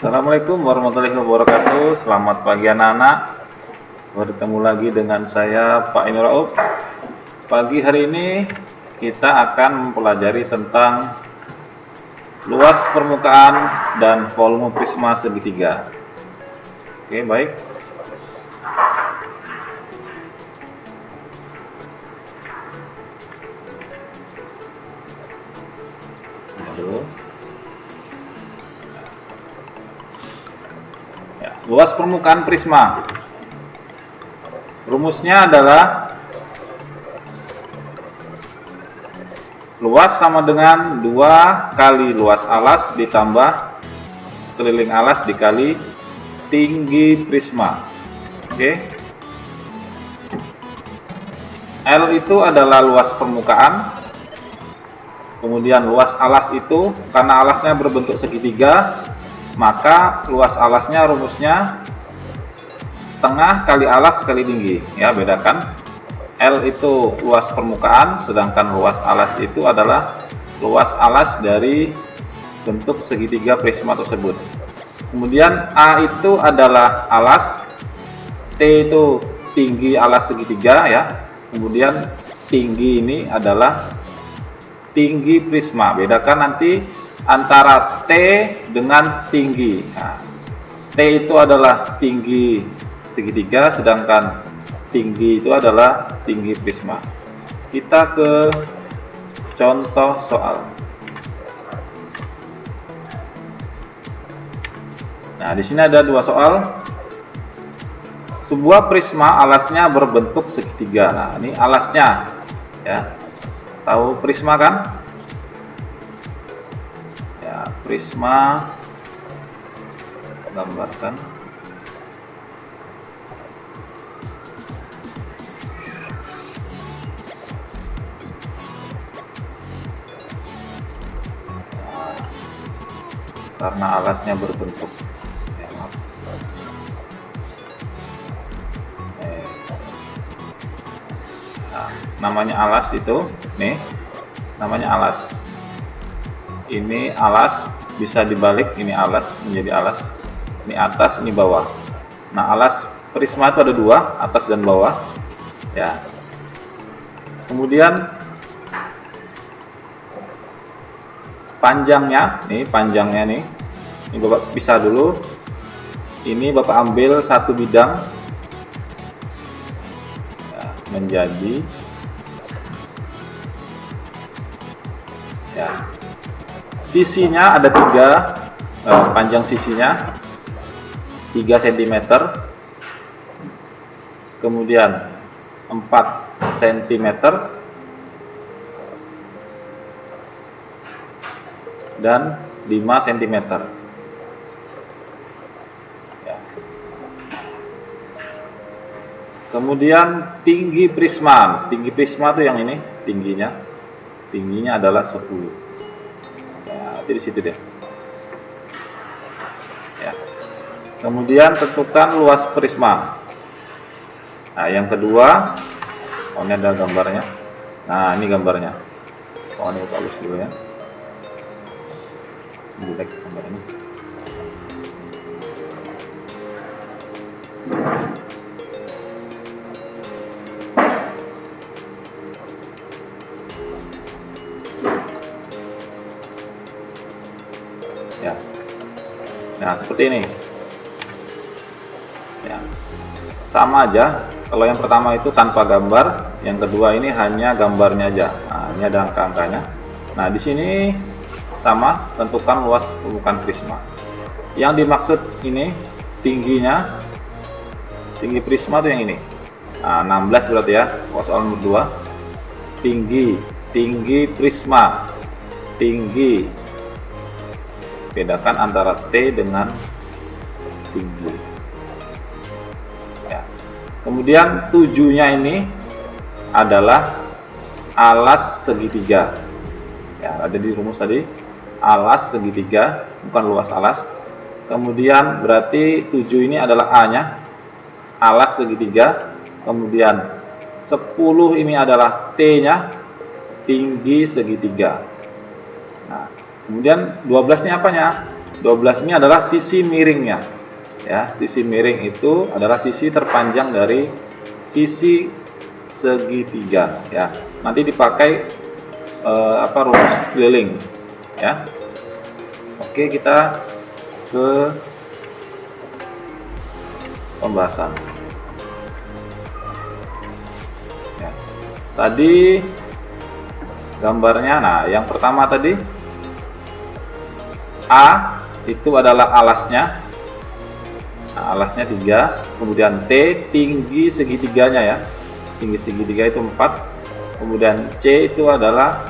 Assalamualaikum warahmatullahi wabarakatuh. Selamat pagi anak-anak. Bertemu lagi dengan saya Pak Ainur Rauf. Pagi hari ini kita akan mempelajari tentang luas permukaan dan volume prisma segitiga. Oke, baik. Luas permukaan prisma. Rumusnya adalah luas sama dengan 2 kali luas alas ditambah keliling alas dikali tinggi prisma. Oke. L itu adalah luas permukaan. Kemudian luas alas itu karena alasnya berbentuk segitiga, maka luas alasnya rumusnya setengah kali alas kali tinggi. Ya, bedakan. L itu luas permukaan, sedangkan luas alas itu adalah luas alas dari bentuk segitiga prisma tersebut. Kemudian A itu adalah alas, T itu tinggi alas segitiga ya. Kemudian tinggi ini adalah tinggi prisma. Bedakan nanti antara T dengan tinggi. Nah, T itu adalah tinggi segitiga, sedangkan tinggi itu adalah tinggi prisma. Kita ke contoh soal. Nah, di sini ada 2 soal. Sebuah prisma alasnya berbentuk segitiga. Nah, ini alasnya ya. Tahu prisma kan? Ya, prisma gambarkan. Karena alasnya berbentuk ya, nah, namanya alas itu nih, namanya alas. Ini alas, bisa dibalik, ini alas menjadi alas, ini atas, ini bawah. Nah, alas prisma itu ada 2, atas dan bawah ya. Kemudian panjangnya nih, ini Bapak pisah dulu. Ini Bapak ambil satu bidang ya, menjadi ya, sisinya ada 3, panjang sisinya 3 cm, kemudian 4 cm, dan 5 cm ya. Kemudian tinggi prisma itu yang ini, tingginya adalah 10 ya, di situ deh ya. Kemudian tentukan luas prisma. Nah, yang kedua, ini ada gambarnya. Nah, ini gambarnya. Ini bagus dulu ya. Jelek gambar ini. Ya. Nah, seperti ini. Ya. Sama aja. Kalau yang pertama itu tanpa gambar, yang kedua ini hanya gambarnya aja. Nah, ini ada angka-angkanya. Nah, di sini sama, tentukan luas permukaan prisma. Yang dimaksud ini tingginya, tinggi prisma itu yang ini. Nah, 16 berarti ya. Soal nomor 2. Tinggi prisma. Tinggi. Bedakan antara T dengan tinggi. Ya. Kemudian 7-nya ini adalah alas segitiga. Ya, ada di rumus tadi. Alas segitiga, bukan luas alas. Kemudian berarti 7 ini adalah A-nya, alas segitiga. Kemudian 10 ini adalah T-nya, tinggi segitiga. Nah, kemudian 12 ini apanya? 12 ini adalah sisi miringnya. Ya, sisi miring itu adalah sisi terpanjang dari sisi segitiga. Ya, nanti dipakai rumus keliling. Ya, oke, kita ke pembahasan. Ya, tadi gambarnya, nah yang pertama tadi A itu adalah alasnya. Nah, alasnya 3, kemudian T tinggi segitiganya ya. Tinggi segitiga itu 4. Kemudian C itu adalah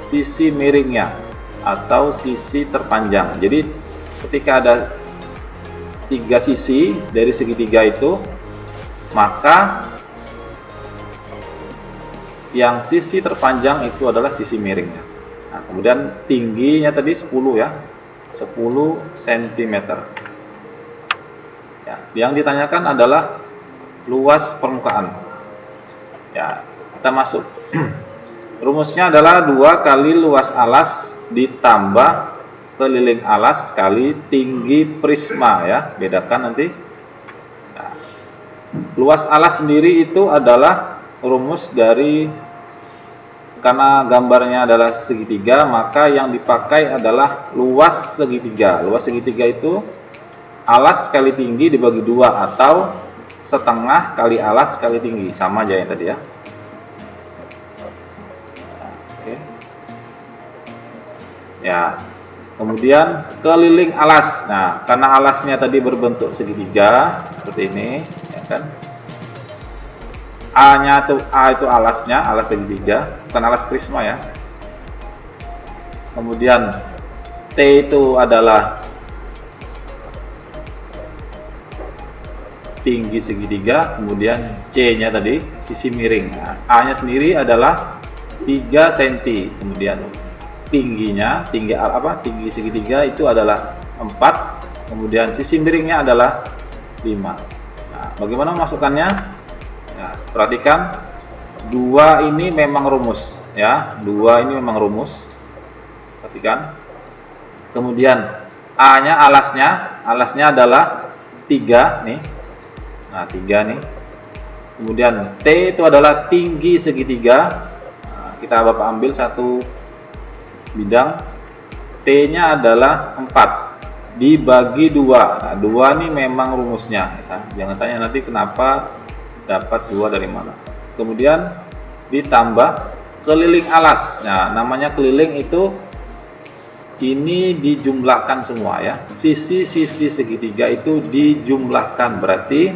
sisi miringnya atau sisi terpanjang. Jadi ketika ada 3 sisi dari segitiga itu, maka yang sisi terpanjang itu adalah sisi miringnya. Nah, kemudian tingginya tadi 10 ya. 10 cm. Ya, yang ditanyakan adalah luas permukaan. Ya, kita masuk. Rumusnya adalah 2 kali luas alas ditambah keliling alas kali tinggi prisma ya. Bedakan nanti. Nah, luas alas sendiri itu adalah rumus dari, karena gambarnya adalah segitiga, maka yang dipakai adalah luas segitiga. Luas segitiga itu alas kali tinggi dibagi 2 atau setengah kali alas kali tinggi, sama aja yang tadi ya. Oke. Ya, kemudian keliling alas. Nah, karena alasnya tadi berbentuk segitiga seperti ini, ya kan? A itu alasnya, alas segitiga, bukan alas prisma ya. Kemudian T itu adalah tinggi segitiga, kemudian C-nya tadi sisi miring. Nah, A-nya sendiri adalah 3 cm, kemudian tingginya, tinggi segitiga itu adalah 4, kemudian sisi miringnya adalah 5. Nah, bagaimana memasukkannya? Nah, perhatikan 2 ini memang rumus ya, 2 ini memang rumus. Perhatikan. Kemudian A-nya alasnya adalah 3 nih. Nah, 3 nih. Kemudian T itu adalah tinggi segitiga. Nah, kita Bapak ambil satu bidang. T-nya adalah 4 dibagi 2. Nah, 2 ini memang rumusnya ya. Jangan tanya nanti kenapa dapat 2 dari mana. Kemudian ditambah keliling alas. Nah, namanya keliling itu ini dijumlahkan semua ya. Sisi-sisi segitiga itu dijumlahkan, berarti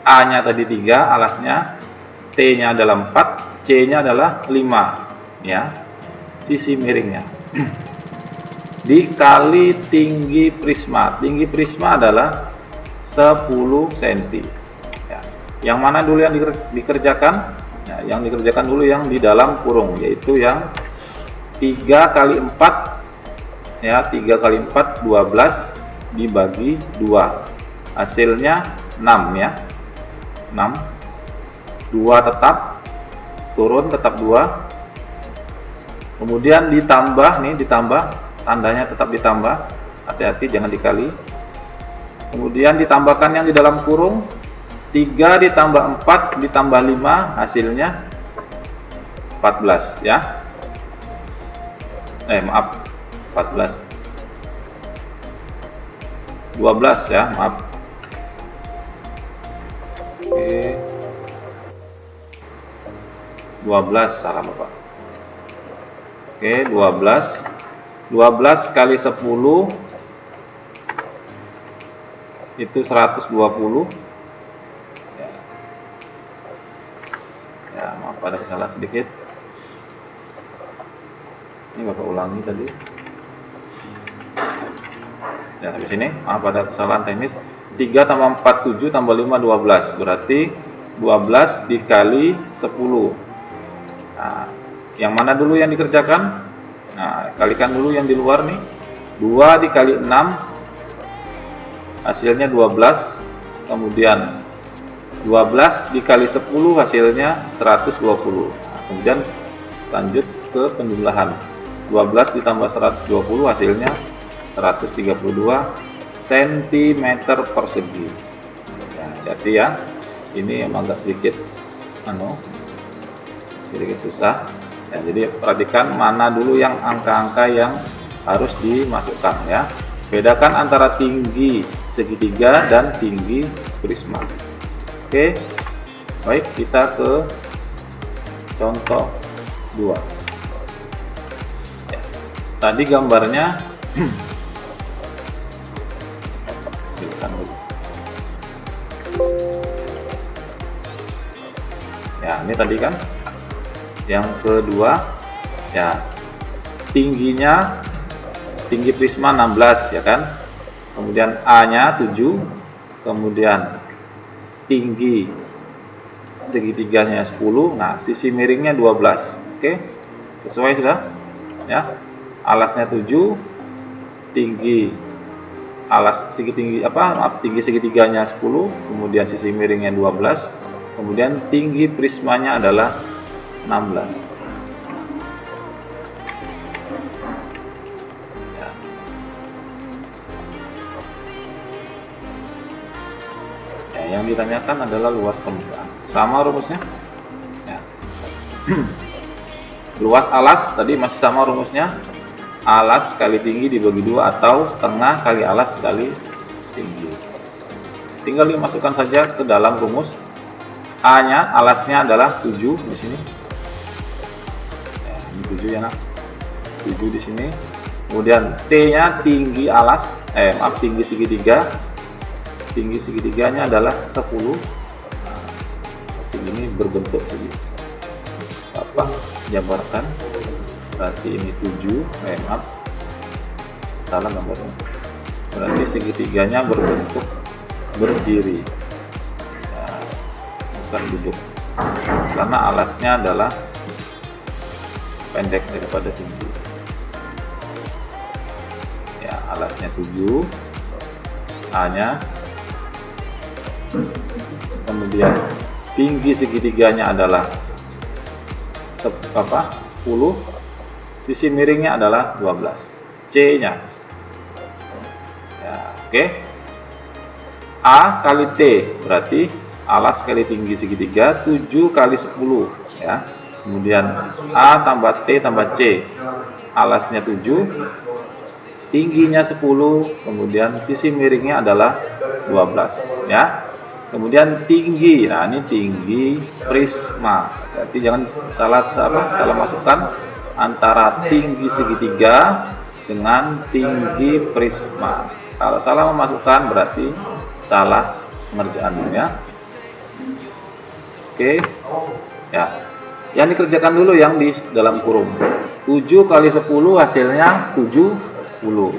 A-nya tadi 3 alasnya, T-nya adalah 4, C-nya adalah 5 ya. Sisi miringnya. Dikali tinggi prisma. Tinggi prisma adalah 10 cm. Ya. Yang mana dulu yang dikerjakan? Ya, yang dikerjakan dulu yang di dalam kurung, yaitu yang 3 kali 4 ya, 3 kali 4 12 dibagi 2, hasilnya 6 ya, 6. 2 tetap turun, tetap 2, kemudian ditambah nih, ditambah, tandanya tetap ditambah, hati-hati jangan dikali. Kemudian ditambahkan yang di dalam kurung, 3 ditambah 4 ditambah 5, hasilnya 14 ya. Maaf, 14, 12 ya, maaf. Oke, 12 salah Bapak. Oke, 12 kali 10 itu 120 ya. Maaf, ada kesalahan sedikit. Ini Bapak ulangi tadi. Ya, habis ini maaf ada kesalahan teknis. 3 tambah 4 7 tambah 5 12, berarti 12 dikali 10. Nah, yang mana dulu yang dikerjakan? Nah, kalikan dulu yang di luar nih. 2 dikali 6 hasilnya 12. Kemudian 12 dikali 10 hasilnya 120. Nah, kemudian lanjut ke penjumlahan. 12 ditambah 120 hasilnya 132 cm persegi. Ya, jadi ya, ini emang agak sedikit sedikit susah. Ya, jadi perhatikan mana dulu yang angka-angka yang harus dimasukkan ya. Bedakan antara tinggi segitiga dan tinggi prisma. Oke. Baik, kita ke contoh 2. Ya, tadi gambarnya ya, ini tadi kan yang kedua ya, tinggi prisma 16 ya kan, kemudian A nya 7, kemudian tinggi segitiganya 10, nah sisi miringnya 12. Oke, sesuai sudah ya. Alasnya 7, tinggi segitiganya 10, kemudian sisi miringnya 12, kemudian tinggi prismanya adalah 16. Ya. Ya, yang ditanyakan adalah luas permukaan. Sama rumusnya. Ya. Luas alas tadi masih sama rumusnya. Alas kali tinggi dibagi 2 atau setengah kali alas kali tinggi. Tinggal dimasukkan saja ke dalam rumus. A-nya, alasnya adalah 7 di sini. 7 ya, 7 di sini. Kemudian T-nya tinggi alas, tinggi segitiga. Tinggi segitiganya adalah 10. Nah, ini berbentuk segi. Jabarkan. Berarti ini 7, salah gambarnya. Berarti segitiganya berbentuk berdiri. Ya, bukan duduk. Karena alasnya adalah pendek daripada tinggi. Ya, alasnya 7, A-nya, kemudian tinggi segitiganya adalah 10, sisi miringnya adalah 12, C-nya. Ya, oke. A kali T berarti alas kali tinggi segitiga 7 kali 10 ya. Kemudian A tambah T tambah C, alasnya 7, tingginya 10, kemudian sisi miringnya adalah 12 ya. Kemudian tinggi, nah ini tinggi prisma, berarti jangan salah masukkan antara tinggi segitiga dengan tinggi prisma. Kalau salah memasukkan berarti salah pengerjaan ya. Oke ya. Yang dikerjakan dulu yang di dalam kurung. 7 kali 10 hasilnya 70.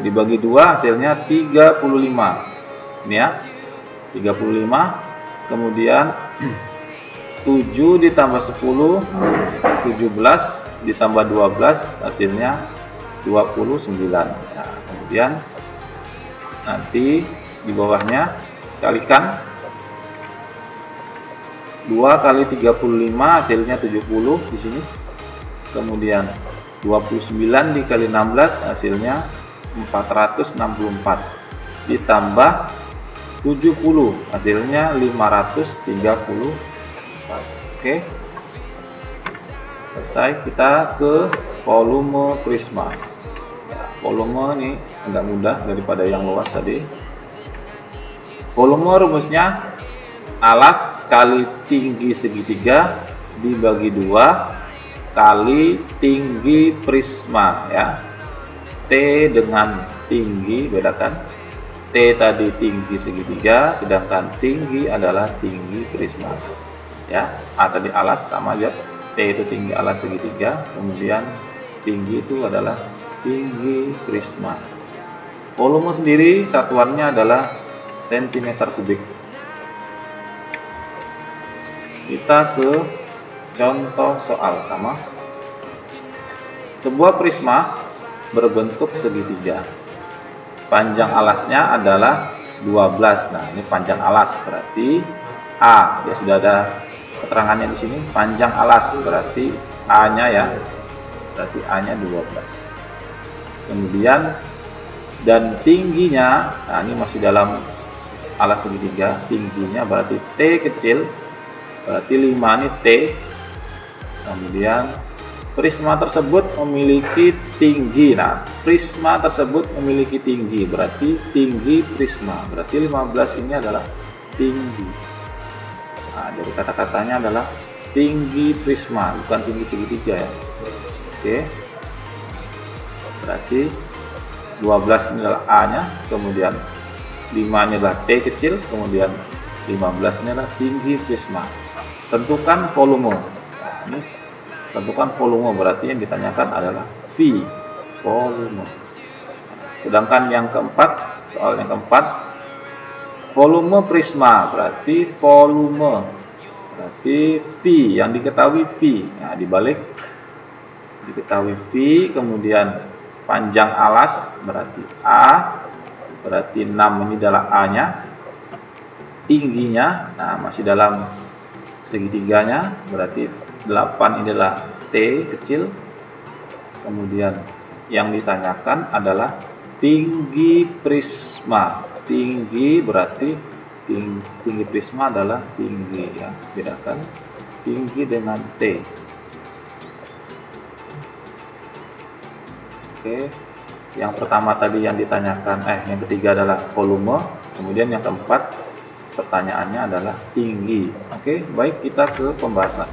Dibagi 2 hasilnya 35. Ini ya. 35. Kemudian 7 ditambah 10, 17 ditambah 12 hasilnya 29. Nah, kemudian nanti di bawahnya kalikan 2 kali 35 hasilnya 70 di sini. Kemudian 29 dikali 16 hasilnya 464. Ditambah 70 hasilnya 534. Oke. Selesai, kita ke volume prisma. Volume ini agak mudah daripada yang luas tadi. Volume rumusnya alas kali tinggi segitiga dibagi 2 kali tinggi prisma ya. T dengan tinggi, bedakan. T tadi tinggi segitiga, sedangkan tinggi adalah tinggi prisma ya. A tadi alas sama aja, T itu tinggi alas segitiga, kemudian tinggi itu adalah tinggi prisma. Volume sendiri satuannya adalah cm3. Kita ke contoh soal sama. Sebuah prisma berbentuk segitiga. Panjang alasnya adalah 12. Nah, ini panjang alas berarti A. Ya sudah ada keterangannya di sini. Panjang alas berarti A-nya ya. Berarti A-nya 12. Kemudian dan tingginya, nah ini masih dalam alas segitiga, tingginya berarti T kecil, berarti 5 ini T. Kemudian prisma tersebut memiliki tinggi, nah prisma tersebut memiliki tinggi, berarti tinggi prisma, berarti 15 ini adalah tinggi. Nah, jadi kata-katanya adalah tinggi prisma, bukan tinggi segitiga ya. Oke, berarti 12 ini adalah A nya, kemudian 5 nya adalah T kecil, kemudian 15 ini adalah tinggi prisma. Tentukan volume. Nah, ini tentukan volume, berarti yang ditanyakan adalah V, volume. Sedangkan yang keempat, soal yang keempat, volume prisma, berarti volume, berarti V, yang diketahui V. Nah, dibalik, diketahui V, kemudian panjang alas berarti A, berarti 6 ini adalah A nya, tingginya, nah masih dalam segitiganya, berarti 8 ini adalah T kecil. Kemudian yang ditanyakan adalah tinggi prisma, tinggi berarti tinggi prisma adalah tinggi ya, bedakan tinggi dengan T. Oke, yang pertama tadi yang ditanyakan, yang ketiga adalah volume, kemudian yang keempat pertanyaannya adalah tinggi. Oke, baik, kita ke pembahasan.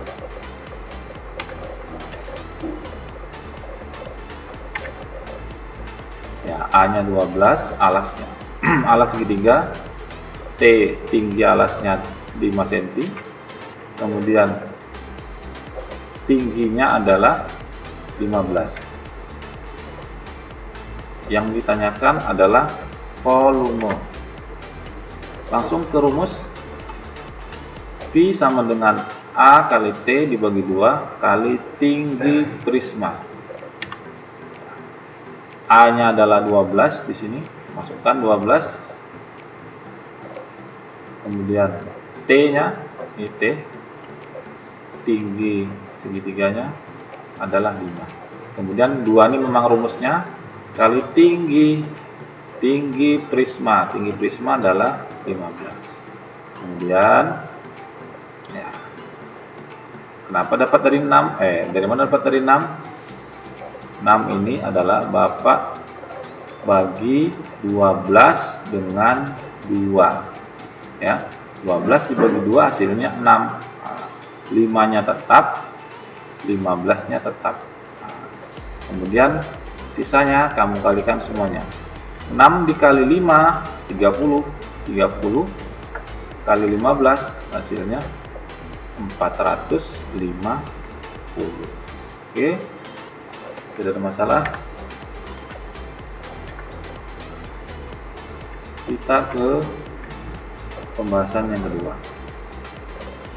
Ya, A-nya 12, alasnya alas segitiga, T tinggi alasnya 5 cm, kemudian tingginya adalah 15. Yang ditanyakan adalah volume. Langsung ke rumus. V sama dengan A kali T dibagi 2 kali tinggi prisma. A nya adalah 12 di sini, masukkan 12. Kemudian T nya, ini T, tinggi segitiganya adalah 5. Kemudian 2 ini memang rumusnya kali tinggi prisma, tinggi prisma adalah 15. Kemudian ya, kenapa dapat dari 6? Dari mana dapat dari 6? 6 ini adalah Bapak bagi 12 dengan 2 ya, 12 dibagi 2 hasilnya 6. 5 nya tetap, 15 nya tetap. Kemudian sisanya kamu kalikan semuanya. 6 dikali 5 30, 30 kali 15 hasilnya 450. Oke, tidak ada masalah. Kita ke pembahasan yang kedua.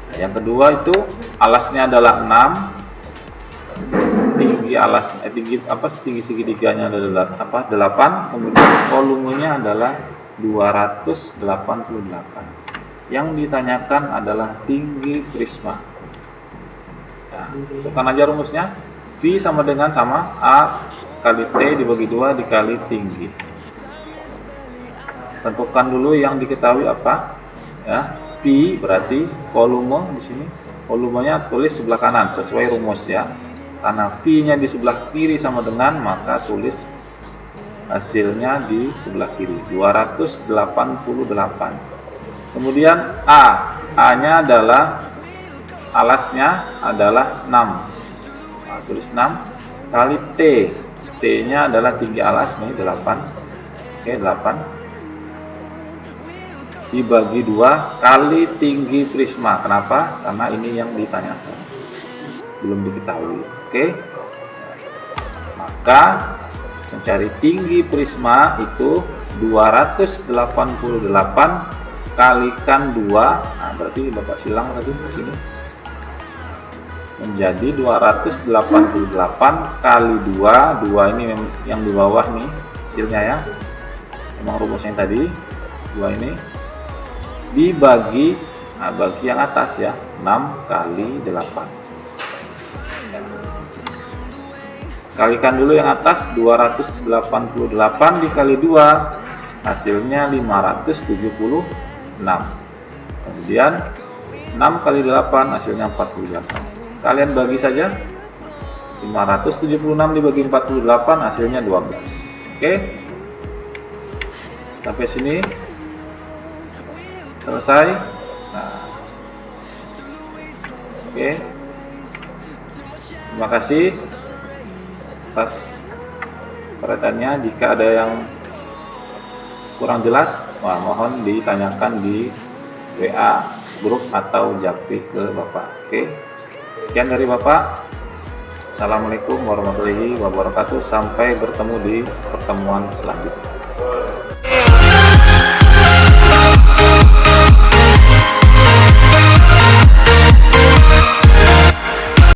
Nah, yang kedua itu alasnya adalah 6, tinggi alas tinggi segitiganya adalah 8, kemudian volumenya adalah 288. Yang ditanyakan adalah tinggi prisma. Nah, masukkan aja rumusnya. V sama dengan A kali T dibagi 2 dikali tinggi. Tentukan dulu yang diketahui apa ya. V berarti volume, di sini volumenya tulis sebelah kanan sesuai rumus ya. Karena V-nya di sebelah kiri sama dengan, maka tulis hasilnya di sebelah kiri, 288. Kemudian A-nya adalah alasnya adalah 6. Nah, tulis 6 kali T. T-nya adalah tinggi alas, nih 8. Oke, 8 dibagi 2 kali tinggi prisma. Kenapa? Karena ini yang ditanyakan, belum diketahui. Oke, maka mencari tinggi prisma itu 288 kalikan 2. Nah, berarti Bapak silang tadi di sini menjadi 288 kali 2. 2 ini yang di bawah nih hasilnya ya, memang rumusnya tadi 2 ini dibagi, nah bagi yang atas ya, 6 kali 8. Kalikan dulu yang atas, 288 dikali 2 hasilnya 576. Kemudian 6 kali 8 hasilnya 48. Kalian bagi saja, 576 dibagi 48 hasilnya 12. Oke, sampai sini selesai. Nah, oke, terima kasih atas perhatiannya. Jika ada yang kurang jelas, mohon ditanyakan di WA grup atau japri ke Bapak. Oke, sekian dari Bapak. Assalamualaikum warahmatullahi wabarakatuh. Sampai bertemu di pertemuan selanjutnya.